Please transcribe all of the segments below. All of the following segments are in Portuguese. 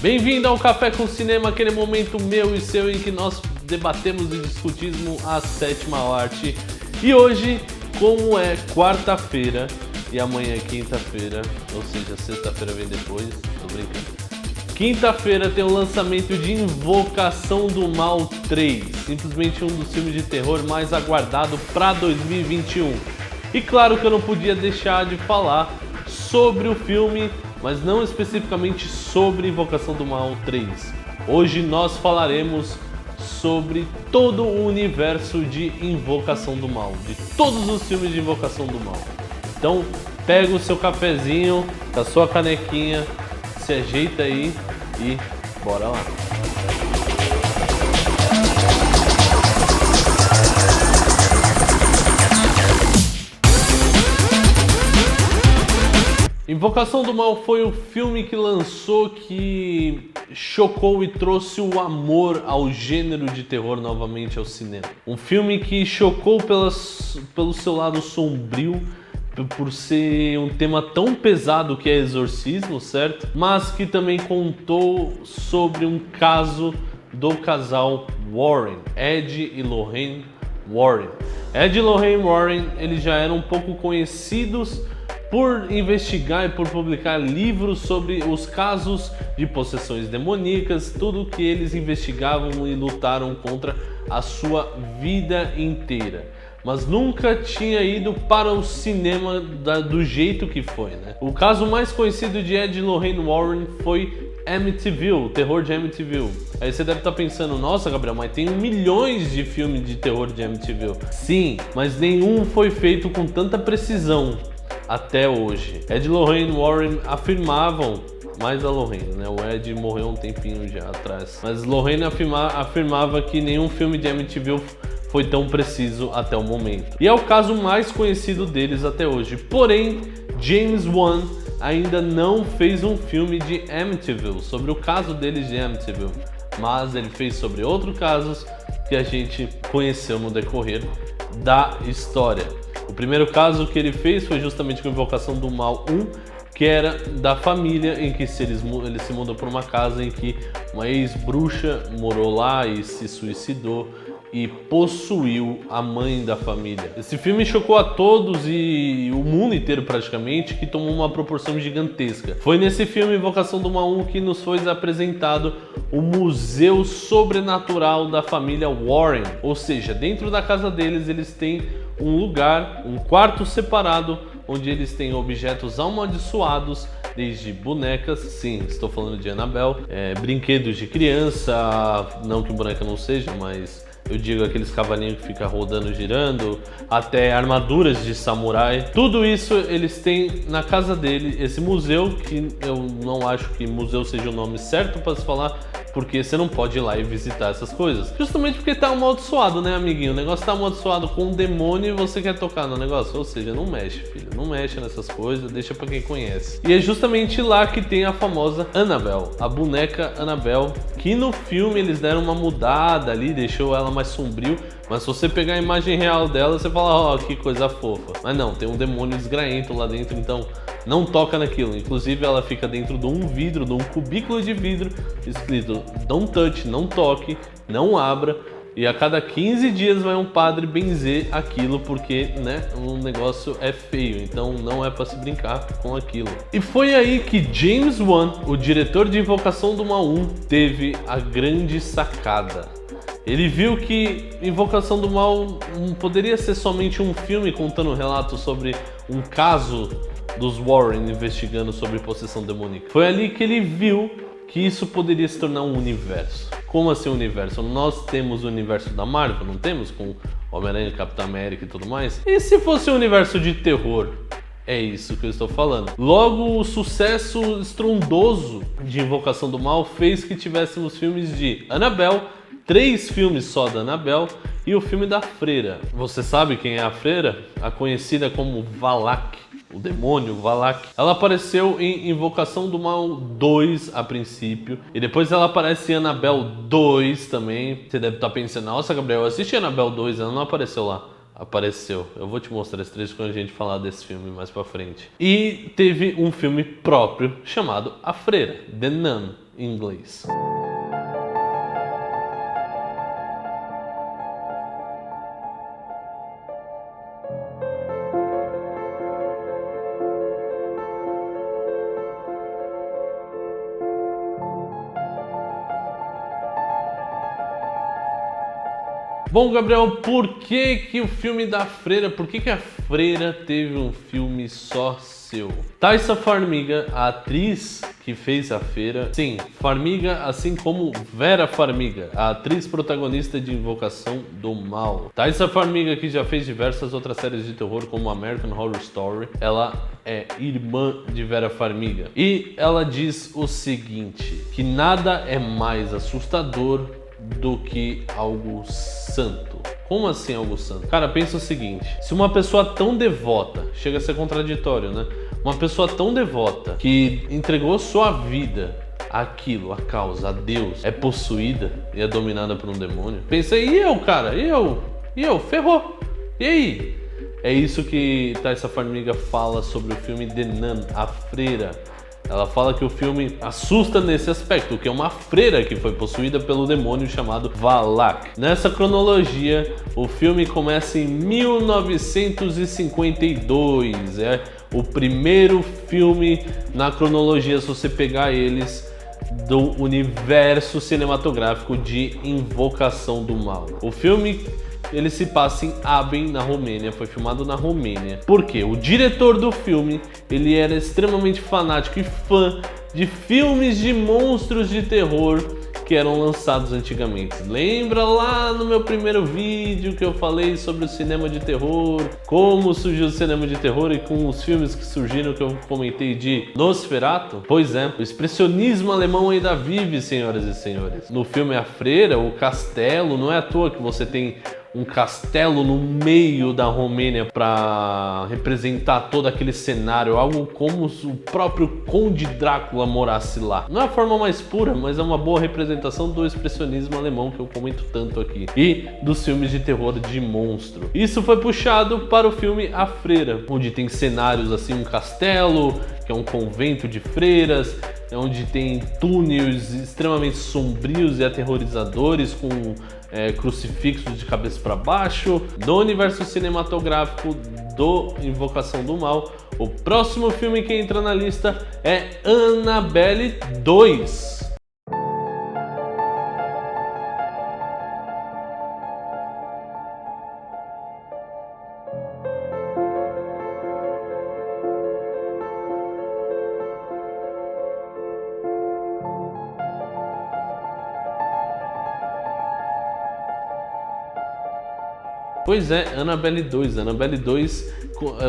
Bem-vindo ao Café com Cinema, aquele momento meu e seu em que nós debatemos e discutimos a sétima arte. E hoje, como é quarta-feira e amanhã é quinta-feira, ou seja, sexta-feira vem depois, tô brincando. Quinta-feira tem o lançamento de Invocação do Mal 3, simplesmente um dos filmes de terror mais aguardado para 2021. E claro que eu não podia deixar de falar sobre o filme, mas não especificamente sobre Invocação do Mal 3. Hoje nós falaremos sobre todo o universo de Invocação do Mal, de todos os filmes de Invocação do Mal. Então pega o seu cafezinho, a sua canequinha, se ajeita aí e bora lá. Invocação do Mal foi o filme que lançou, que chocou e trouxe o amor ao gênero de terror novamente ao cinema. Um filme que chocou pelo seu lado sombrio, por ser um tema tão pesado que é exorcismo, certo? Mas que também contou sobre um caso do casal Warren, Ed e Lorraine Warren. Ed e Lorraine Warren, eles já eram um pouco conhecidos por investigar e por publicar livros sobre os casos de possessões demoníacas, tudo que eles investigavam e lutaram contra a sua vida inteira. Mas nunca tinha ido para o cinema do jeito que foi, né? O caso mais conhecido de Ed e Lorraine Warren foi Amityville, o terror de Amityville. Aí você deve estar pensando, nossa Gabriel, mas tem milhões de filmes de terror de Amityville. Sim, mas nenhum foi feito com tanta precisão até hoje. Ed e Lorraine Warren afirmavam, mais a Lorraine, né? O Ed morreu um tempinho já atrás. Mas Lorraine afirmava que nenhum filme de Amityville foi tão preciso até o momento. E é o caso mais conhecido deles até hoje. Porém, James Wan ainda não fez um filme de Amityville, sobre o caso deles de Amityville. Mas ele fez sobre outros casos que a gente conheceu no decorrer da história. O primeiro caso que ele fez foi justamente com Invocação do Mal 1, que era da família em que ele se mudou para uma casa em que uma ex-bruxa morou lá e se suicidou e possuiu a mãe da família. Esse filme chocou a todos e o mundo inteiro praticamente, que tomou uma proporção gigantesca. Foi nesse filme Invocação do Mal 1 que nos foi apresentado o Museu Sobrenatural da família Warren. Ou seja, dentro da casa deles eles têm um lugar, um quarto separado, onde eles têm objetos amaldiçoados, desde bonecas, sim, estou falando de Annabelle, brinquedos de criança, não que boneca não seja, mas eu digo aqueles cavalinhos que ficam rodando, girando, até armaduras de samurai. Tudo isso eles têm na casa dele, esse museu, que eu não acho que museu seja o nome certo para se falar, porque você não pode ir lá e visitar essas coisas. Justamente porque tá amaldiçoado, né, amiguinho? O negócio tá amaldiçoado com um demônio e você quer tocar no negócio. Ou seja, não mexe, filho. Não mexe nessas coisas, deixa pra quem conhece. E é justamente lá que tem a famosa Annabelle, a boneca Annabelle, que no filme eles deram uma mudada ali, deixou ela mais sombrio. Mas se você pegar a imagem real dela, você fala, ó, que coisa fofa. Mas não, tem um demônio desgraento lá dentro, então não toca naquilo. Inclusive ela fica dentro de um vidro, de um cubículo de vidro, escrito don't touch, não toque, não abra. E a cada 15 dias vai um padre benzer aquilo, porque, né, o negócio é feio, então não é para se brincar com aquilo. E foi aí que James Wan, o diretor de Invocação do Mal 1, teve a grande sacada. Ele viu que Invocação do Mal poderia ser somente um filme contando um relato sobre um caso dos Warren investigando sobre possessão demoníaca. Foi ali que ele viu que isso poderia se tornar um universo. Como assim um universo? Nós temos o universo da Marvel, não temos? Com Homem-Aranha, Capitão América e tudo mais. E se fosse um universo de terror? É isso que eu estou falando. Logo, o sucesso estrondoso de Invocação do Mal fez que tivéssemos filmes de Annabelle, 3 filmes só da Annabelle e o filme da Freira. Você sabe quem é a Freira? A conhecida como Valak, o demônio Valak. Ela apareceu em Invocação do Mal 2 a princípio e depois ela aparece em Annabelle 2 também. Você deve estar pensando, nossa Gabriel, eu assisti Annabelle 2, ela não apareceu lá. Apareceu. Eu vou te mostrar esse trecho quando a gente falar desse filme mais pra frente. E teve um filme próprio chamado A Freira, The Nun. em inglês. Bom, Gabriel, por que o filme da Freira, por que a Freira teve um filme só seu? Taissa Farmiga, a atriz que fez a Freira, sim, Farmiga, assim como Vera Farmiga, a atriz protagonista de Invocação do Mal. Taissa Farmiga, que já fez diversas outras séries de terror, como American Horror Story, ela é irmã de Vera Farmiga. E ela diz o seguinte, que nada é mais assustador do que algo santo. Como assim algo santo? Cara, pensa o seguinte, se uma pessoa tão devota, chega a ser contraditório, né? Uma pessoa tão devota que entregou sua vida àquilo, a causa, a Deus, é possuída e é dominada por um demônio. Pensa, e eu, cara? E eu? Ferrou. E aí? É isso que Taissa Farmiga fala sobre o filme The Nun, a Freira. Ela fala que o filme assusta nesse aspecto, que é uma freira que foi possuída pelo demônio chamado Valak. Nessa cronologia, o filme começa em 1952, é o primeiro filme na cronologia, se você pegar eles, do universo cinematográfico de Invocação do Mal. O filme ele se passa em Aben, na Romênia, foi filmado na Romênia. Por quê? O diretor do filme, ele era extremamente fanático e fã de filmes de monstros de terror que eram lançados antigamente. Lembra lá no meu primeiro vídeo que eu falei sobre o cinema de terror, como surgiu o cinema de terror e com os filmes que surgiram que eu comentei de Nosferatu? Pois é, o expressionismo alemão ainda vive, senhoras e senhores. No filme A Freira, o castelo, não é à toa que você tem um castelo no meio da Romênia para representar todo aquele cenário, algo como se o próprio Conde Drácula morasse lá. Não é a forma mais pura, mas é uma boa representação do expressionismo alemão que eu comento tanto aqui e dos filmes de terror de monstro. Isso foi puxado para o filme A Freira, onde tem cenários assim, um castelo, que é um convento de freiras, onde tem túneis extremamente sombrios e aterrorizadores com crucifixos de cabeça para baixo. No universo cinematográfico do Invocação do Mal, o próximo filme que entra na lista é Annabelle 2. Pois é, Annabelle 2. Annabelle 2,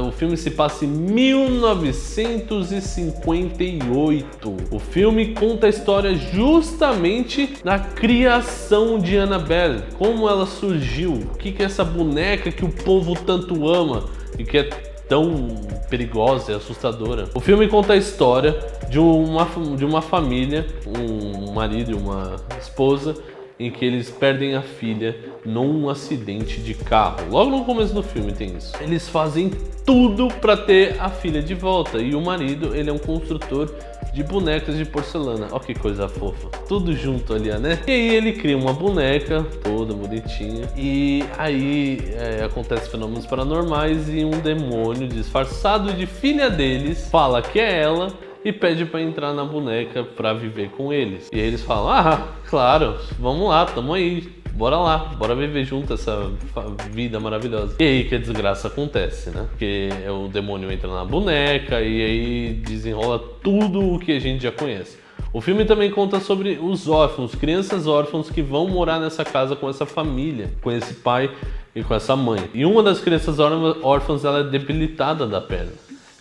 o filme se passa em 1958. O filme conta a história justamente da criação de Annabelle, como ela surgiu, o que é essa boneca que o povo tanto ama e que é tão perigosa e assustadora. O filme conta a história de uma família, um marido e uma esposa, em que eles perdem a filha num acidente de carro. Logo no começo do filme tem isso. Eles fazem tudo para ter a filha de volta e o marido, ele é um construtor de bonecas de porcelana. Olha que coisa fofa. Tudo junto ali, né? E aí ele cria uma boneca toda bonitinha e aí acontece fenômenos paranormais e um demônio disfarçado de filha deles fala que é ela e pede para entrar na boneca para viver com eles. E aí eles falam, ah, claro, vamos lá, tamo aí, bora lá, bora viver junto essa vida maravilhosa. E aí que a desgraça acontece, né? Porque o demônio entra na boneca e aí desenrola tudo o que a gente já conhece. O filme também conta sobre os órfãos, crianças órfãos que vão morar nessa casa com essa família, com esse pai e com essa mãe. E uma das crianças órfãs, ela é debilitada da perna.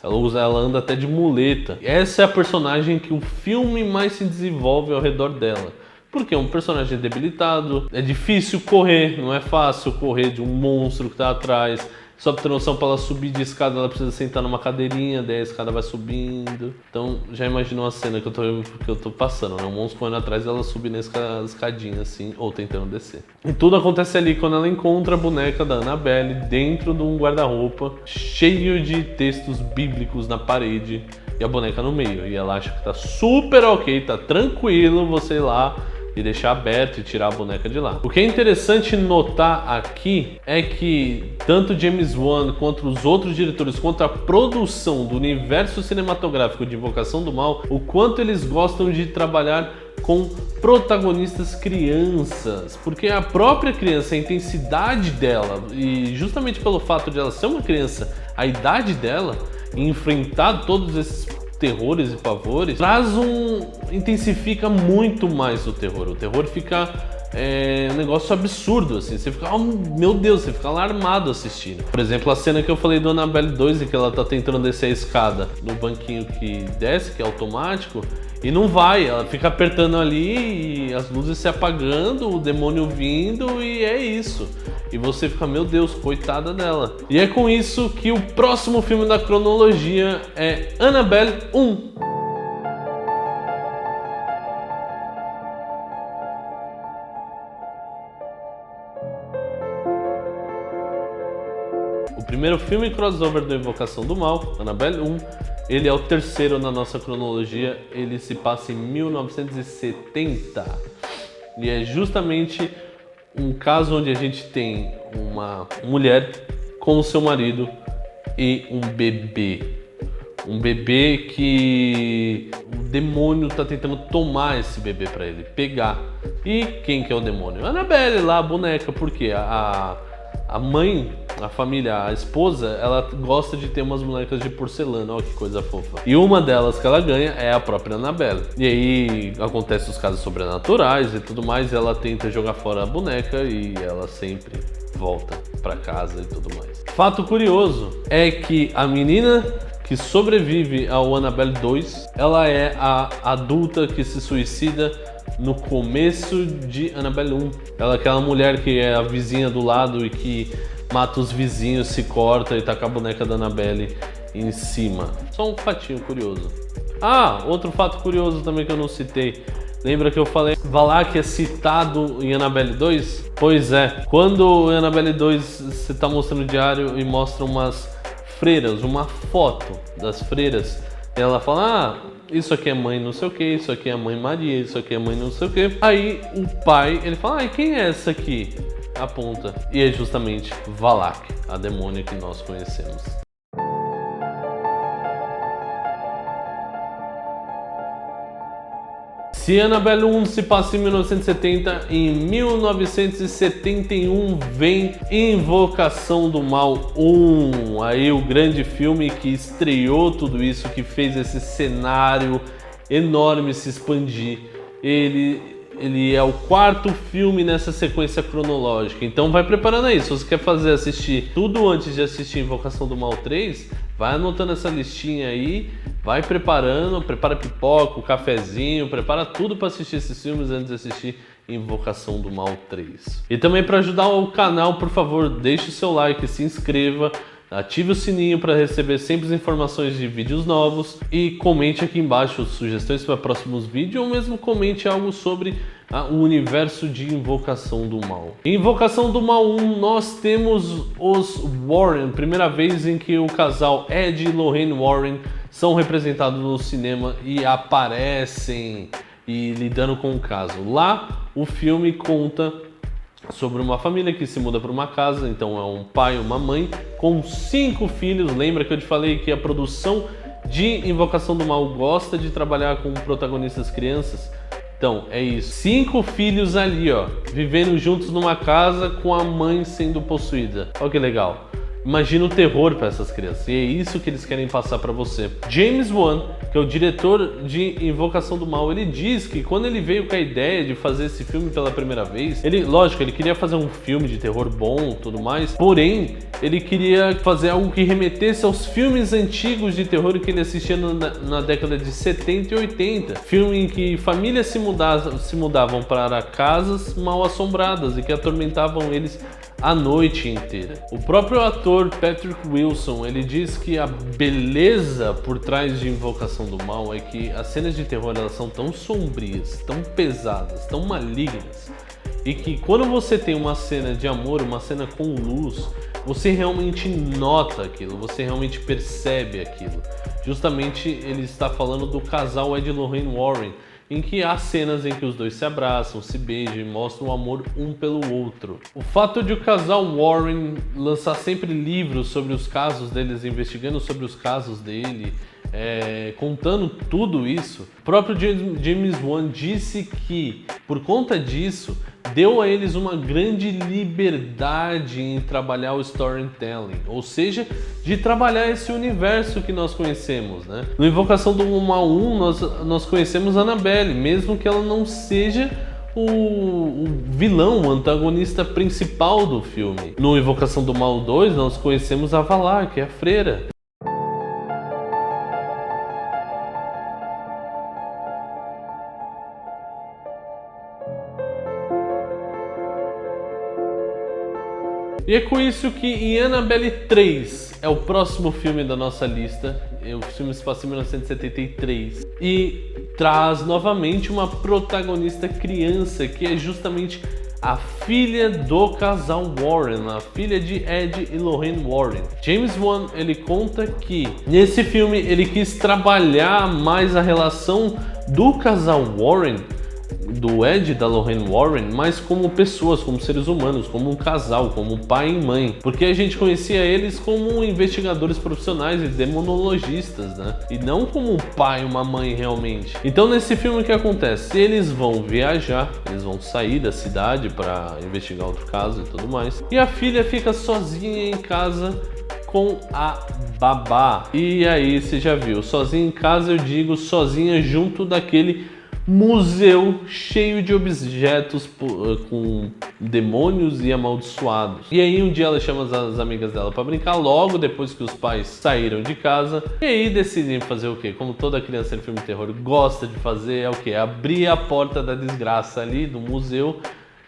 Ela anda até de muleta. Essa é a personagem que o filme mais se desenvolve ao redor dela. Porque é um personagem debilitado, é difícil correr, não é fácil correr de um monstro que tá atrás. Só pra ter noção, pra ela subir de escada, ela precisa sentar numa cadeirinha, daí a escada vai subindo. Então, já imaginou a cena que eu tô passando, né? Um monstro correndo atrás e ela subir na escadinha, assim, ou tentando descer. E tudo acontece ali quando ela encontra a boneca da Annabelle dentro de um guarda-roupa cheio de textos bíblicos na parede, e a boneca no meio. E ela acha que tá super ok, tá tranquilo você ir lá e deixar aberto e tirar a boneca de lá. O que é interessante notar aqui é que tanto James Wan quanto os outros diretores, quanto a produção do universo cinematográfico de Invocação do Mal, o quanto eles gostam de trabalhar com protagonistas crianças, porque a própria criança, a intensidade dela, e justamente pelo fato de ela ser uma criança, a idade dela, e enfrentar todos esses terrores e pavores, intensifica muito mais o terror. O terror fica um negócio absurdo, assim, você fica, oh, meu Deus, você fica alarmado assistindo. Por exemplo, a cena que eu falei do Annabelle 2, em que ela tá tentando descer a escada no banquinho que desce, que é automático, e não vai, ela fica apertando ali e as luzes se apagando, o demônio vindo e é isso. E você fica, meu Deus, coitada dela. E é com isso que o próximo filme da cronologia é Annabelle 1. O primeiro filme crossover do Invocação do Mal, Annabelle 1, ele é o terceiro na nossa cronologia, ele se passa em 1970. E é justamente um caso onde a gente tem uma mulher com o seu marido e um bebê. Um bebê que o demônio tá tentando tomar esse bebê pra ele, pegar. E quem que é o demônio? A Annabelle lá, a boneca, porque a mãe, a família, a esposa, ela gosta de ter umas bonecas de porcelana, olha que coisa fofa. E uma delas que ela ganha é a própria Annabelle. E aí acontecem os casos sobrenaturais e tudo mais, e ela tenta jogar fora a boneca e ela sempre volta pra casa e tudo mais. Fato curioso é que a menina que sobrevive ao Annabelle 2, ela é a adulta que se suicida no começo de Annabelle 1. Ela é aquela mulher que é a vizinha do lado e que mata os vizinhos, se corta e taca a boneca da Annabelle em cima. Só um fatinho curioso. Ah, outro fato curioso também que eu não citei. Lembra que eu falei Valak é citado em Annabelle 2? Pois é, quando em Annabelle 2 você tá mostrando o diário e mostra umas freiras, uma foto das freiras, e ela fala, isso aqui é mãe não sei o que, isso aqui é mãe Maria, isso aqui é mãe não sei o que. Aí o pai, ele fala, e quem é essa aqui? Aponta. E é justamente Valak, a demônia que nós conhecemos. Se Annabelle 1 se passa em 1970, em 1971 vem Invocação do Mal 1, aí o grande filme que estreou tudo isso, que fez esse cenário enorme se expandir. Ele é o quarto filme nessa sequência cronológica, então vai preparando aí. Se você quer assistir tudo antes de assistir Invocação do Mal 3, vai anotando essa listinha aí, vai preparando, prepara pipoca, o cafezinho, prepara tudo para assistir esses filmes antes de assistir Invocação do Mal 3. E também para ajudar o canal, por favor, deixe o seu like, se inscreva, ative o sininho para receber sempre as informações de vídeos novos e comente aqui embaixo sugestões para próximos vídeos ou mesmo comente algo sobre o universo de Invocação do Mal. Em Invocação do Mal 1 nós temos os Warren, primeira vez em que o casal Ed e Lorraine Warren são representados no cinema e aparecem e lidando com o caso. Lá o filme conta sobre uma família que se muda para uma casa, então é um pai e uma mãe com 5 filhos. Lembra que eu te falei que a produção de Invocação do Mal gosta de trabalhar com protagonistas crianças? Então, é isso. 5 filhos ali, ó, vivendo juntos numa casa com a mãe sendo possuída. Olha que legal. Imagina o terror para essas crianças. E é isso que eles querem passar para você. James Wan, que é o diretor de Invocação do Mal, ele diz que quando ele veio com a ideia de fazer esse filme pela primeira vez, ele queria fazer um filme de terror bom e tudo mais, porém, ele queria fazer algo que remetesse aos filmes antigos de terror que ele assistia na década de 70 e 80. Filme em que famílias se mudavam para casas mal assombradas e que atormentavam eles a noite inteira. O próprio ator Patrick Wilson, ele diz que a beleza por trás de Invocação do Mal é que as cenas de terror elas são tão sombrias, tão pesadas, tão malignas, e que quando você tem uma cena de amor, uma cena com luz, você realmente nota aquilo, você realmente percebe aquilo. Justamente ele está falando do casal Ed e Lorraine Warren, em que há cenas em que os dois se abraçam, se beijam e mostram amor um pelo outro. O fato de o casal Warren lançar sempre livros sobre os casos deles, investigando sobre os casos dele, contando tudo isso, o próprio James Wan disse que, por conta disso, deu a eles uma grande liberdade em trabalhar o storytelling, ou seja, de trabalhar esse universo que nós conhecemos, né? No Invocação do Mal 1, nós conhecemos a Annabelle, mesmo que ela não seja o vilão, o antagonista principal do filme. No Invocação do Mal 2, nós conhecemos a Valar, que é a freira. E é com isso que em Annabelle 3 é o próximo filme da nossa lista. O filme se passa em 1973 e traz novamente uma protagonista criança, que é justamente a filha do casal Warren, a filha de Ed e Lorraine Warren. James Wan, ele conta que nesse filme ele quis trabalhar mais a relação do casal Warren, do Ed e da Lorraine Warren, mas como pessoas, como seres humanos, como um casal, como pai e mãe, porque a gente conhecia eles como investigadores profissionais e demonologistas, né? E não como um pai e uma mãe realmente. Então nesse filme o que acontece? Eles vão viajar, eles vão sair da cidade para investigar outro caso e tudo mais, e a filha fica sozinha em casa com a babá. E aí você já viu, sozinha em casa eu digo sozinha junto daquele museu cheio de objetos com demônios e amaldiçoados. E aí um dia ela chama as amigas dela para brincar logo depois que os pais saíram de casa. E aí decidem fazer o quê? Como toda criança de filme de terror gosta de fazer, é o quê? Abrir a porta da desgraça ali do museu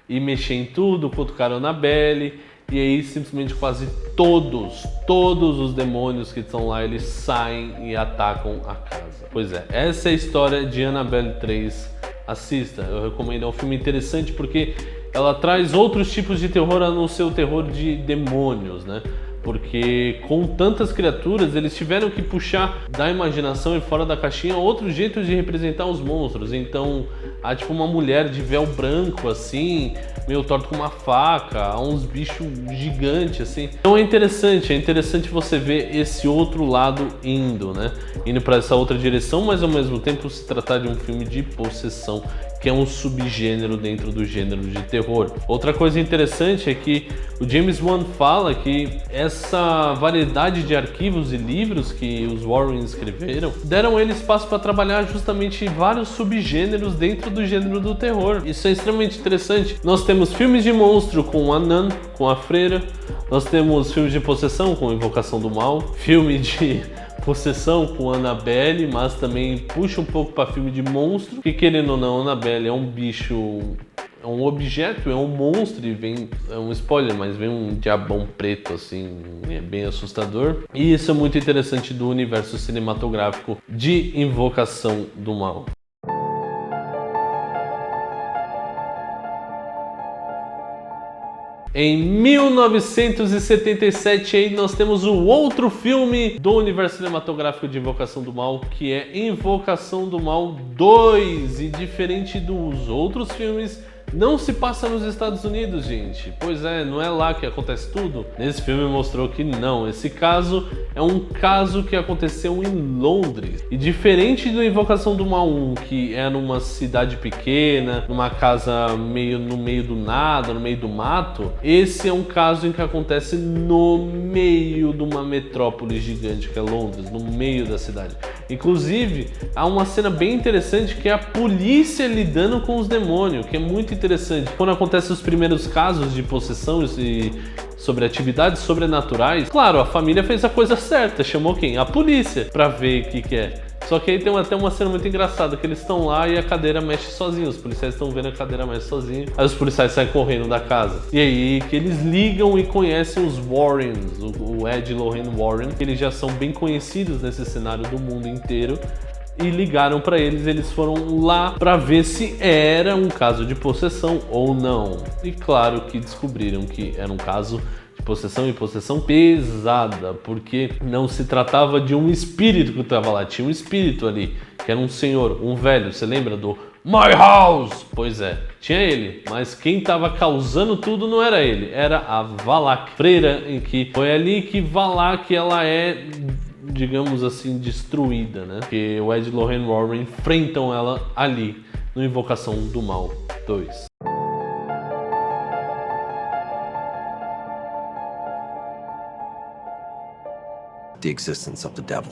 e mexer em tudo, cutucar a Annabelle. E aí simplesmente quase todos os demônios que estão lá, eles saem e atacam a casa. Pois é, essa é a história de Annabelle 3. Assista, eu recomendo, é um filme interessante porque ela traz outros tipos de terror a não ser o terror de demônios, né? Porque com tantas criaturas, eles tiveram que puxar da imaginação e fora da caixinha outros jeitos de representar os monstros. Então, há tipo uma mulher de véu branco, assim, meio torto com uma faca, há uns bichos gigantes, assim. Então é interessante você ver esse outro lado indo, né? Indo para essa outra direção, mas ao mesmo tempo se tratar de um filme de possessão, que é um subgênero dentro do gênero de terror. Outra coisa interessante é que o James Wan fala que essa variedade de arquivos e livros que os Warren escreveram deram a ele espaço para trabalhar justamente vários subgêneros dentro do gênero do terror. Isso é extremamente interessante. Nós temos filmes de monstro com a Nun, com a freira. Nós temos filmes de possessão com Invocação do Mal. Filme de possessão com Annabelle, mas também puxa um pouco para filme de monstro, que querendo ou não, Annabelle é um bicho, é um objeto, é um monstro e vem, é um spoiler, mas vem um diabão preto assim, é bem assustador. E isso é muito interessante do universo cinematográfico de Invocação do Mal. Em 1977 aí nós temos o outro filme do universo cinematográfico de Invocação do Mal, que é Invocação do Mal 2. E diferente dos outros filmes, não se passa nos Estados Unidos, gente. Pois é, não é lá que acontece tudo. Nesse filme mostrou que não. Esse caso é um caso que aconteceu em Londres. E diferente do Invocação do Mal 1, que é numa cidade pequena, numa casa meio no meio do nada, no meio do mato, esse é um caso em que acontece no meio de uma metrópole gigante que é Londres, no meio da cidade. Inclusive, há uma cena bem interessante que é a polícia lidando com os demônios, que é muito interessante. Quando acontecem os primeiros casos de possessão e sobre atividades sobrenaturais, claro, a família fez a coisa certa, chamou quem? A polícia, pra ver o que é. Só que aí tem até uma cena muito engraçada, que eles estão lá e a cadeira mexe sozinha, os policiais estão vendo a cadeira mexe sozinha, aí os policiais saem correndo da casa. E aí que eles ligam e conhecem os Warrens, o Ed e Lorraine Warren, que eles já são bem conhecidos nesse cenário do mundo inteiro, e ligaram para eles foram lá para ver se era um caso de possessão ou não. E claro que descobriram que era um caso de possessão e possessão pesada, porque não se tratava de um espírito que estava lá, tinha um espírito ali, que era um senhor, um velho, você lembra do My House? Pois é, tinha ele, mas quem estava causando tudo não era ele, era a Valak, freira, em que foi ali que Valak ela é, digamos assim, destruída, né? Que o Ed e Lorraine Warren enfrentam ela ali no Invocação do Mal 2. The existence of the devil.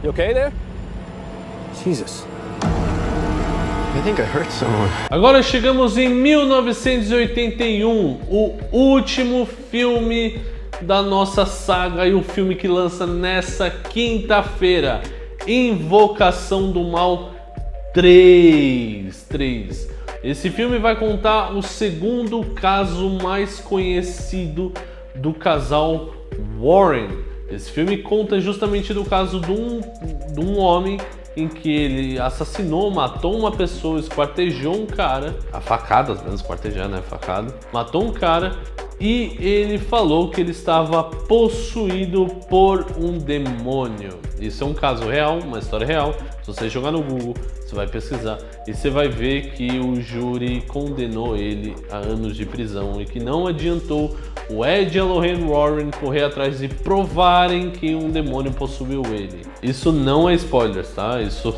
You okay there? Jesus. I think I hurt someone. Agora chegamos em 1981, o último filme da nossa saga e o filme que lança nessa quinta-feira, Invocação do Mal 3. Esse filme vai contar o segundo caso mais conhecido do casal Warren. Esse filme conta justamente do caso de um homem em que ele assassinou, matou uma pessoa, esquartejou um cara, a facadas, menos esquartejar, né? Facada. Matou um cara e ele falou que ele estava possuído por um demônio. Isso é um caso real, uma história real. Se você jogar no Google, você vai pesquisar e você vai ver que o júri condenou ele a anos de prisão e que não adiantou o Ed e a Lorraine Warren correr atrás e provarem que um demônio possuiu ele. Isso não é spoilers, tá? Isso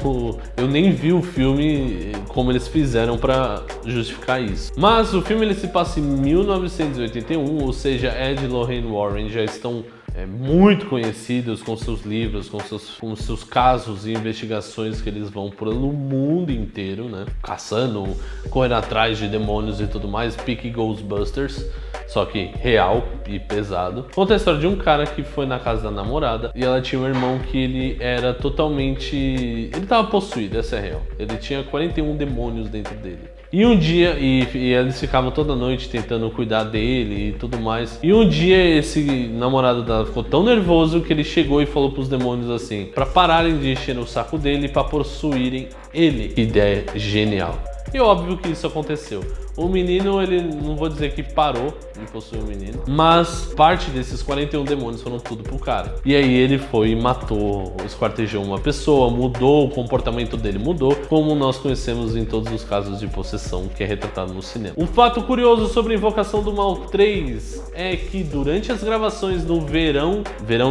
eu nem vi o filme como eles fizeram para justificar isso. Mas o filme ele se passa em 1981, ou seja, Ed e Lorraine Warren já estão muito conhecidos com seus livros, com seus casos e investigações que eles vão pelo mundo inteiro, né? Caçando, correndo atrás de demônios e tudo mais, pique Ghostbusters, só que real e pesado. Conta a história de um cara que foi na casa da namorada e ela tinha um irmão que ele era totalmente... ele estava possuído, essa é real. Ele tinha 41 demônios dentro dele. E um dia, e eles ficavam toda noite tentando cuidar dele e tudo mais. E um dia esse namorado dela ficou tão nervoso que ele chegou e falou pros demônios assim, pra pararem de encher o saco dele e pra possuírem ele. Ideia genial. E óbvio que isso aconteceu. O menino, ele não vou dizer que parou de possuir o menino, mas parte desses 41 demônios foram tudo pro cara. E aí ele foi e matou, esquartejou uma pessoa, mudou o comportamento dele, mudou, como nós conhecemos em todos os casos de possessão que é retratado no cinema. Um fato curioso sobre Invocação do Mal 3 é que durante as gravações no verão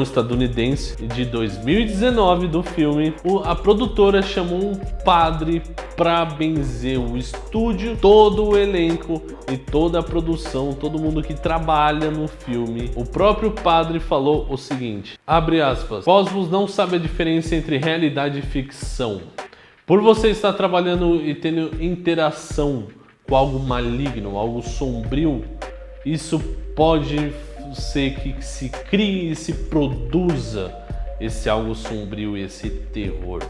estadunidense de 2019 do filme, a produtora chamou um padre pra benzer o estúdio, todo o elenco e toda a produção, todo mundo que trabalha no filme. O próprio padre falou o seguinte, abre aspas, Cosmos não sabe a diferença entre realidade e ficção. Por você estar trabalhando e tendo interação com algo maligno, algo sombrio, isso pode ser que se crie e se produza esse algo sombrio, esse terror.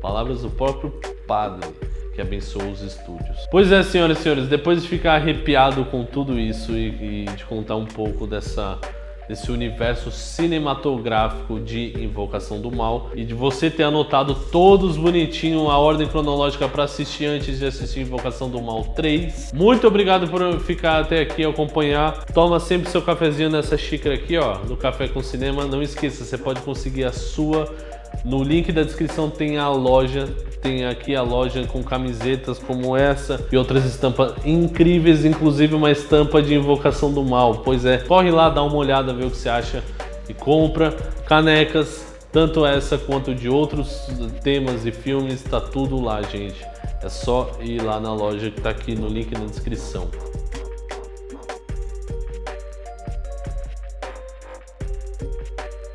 Palavras do próprio padre que abençoa os estúdios. Pois é, senhoras e senhores, depois de ficar arrepiado com tudo isso e de contar um pouco desse universo cinematográfico de Invocação do Mal e de você ter anotado todos bonitinho a ordem cronológica para assistir antes de assistir Invocação do Mal 3. Muito obrigado por ficar até aqui e acompanhar. Toma sempre seu cafezinho nessa xícara aqui, ó, do Café com Cinema. Não esqueça, você pode conseguir a sua. No link da descrição tem a loja, tem aqui a loja com camisetas como essa e outras estampas incríveis, inclusive uma estampa de Invocação do Mal. Pois é, corre lá, dá uma olhada, vê o que você acha e compra canecas, tanto essa quanto de outros temas e filmes, tá tudo lá, gente. É só ir lá na loja que tá aqui no link na descrição.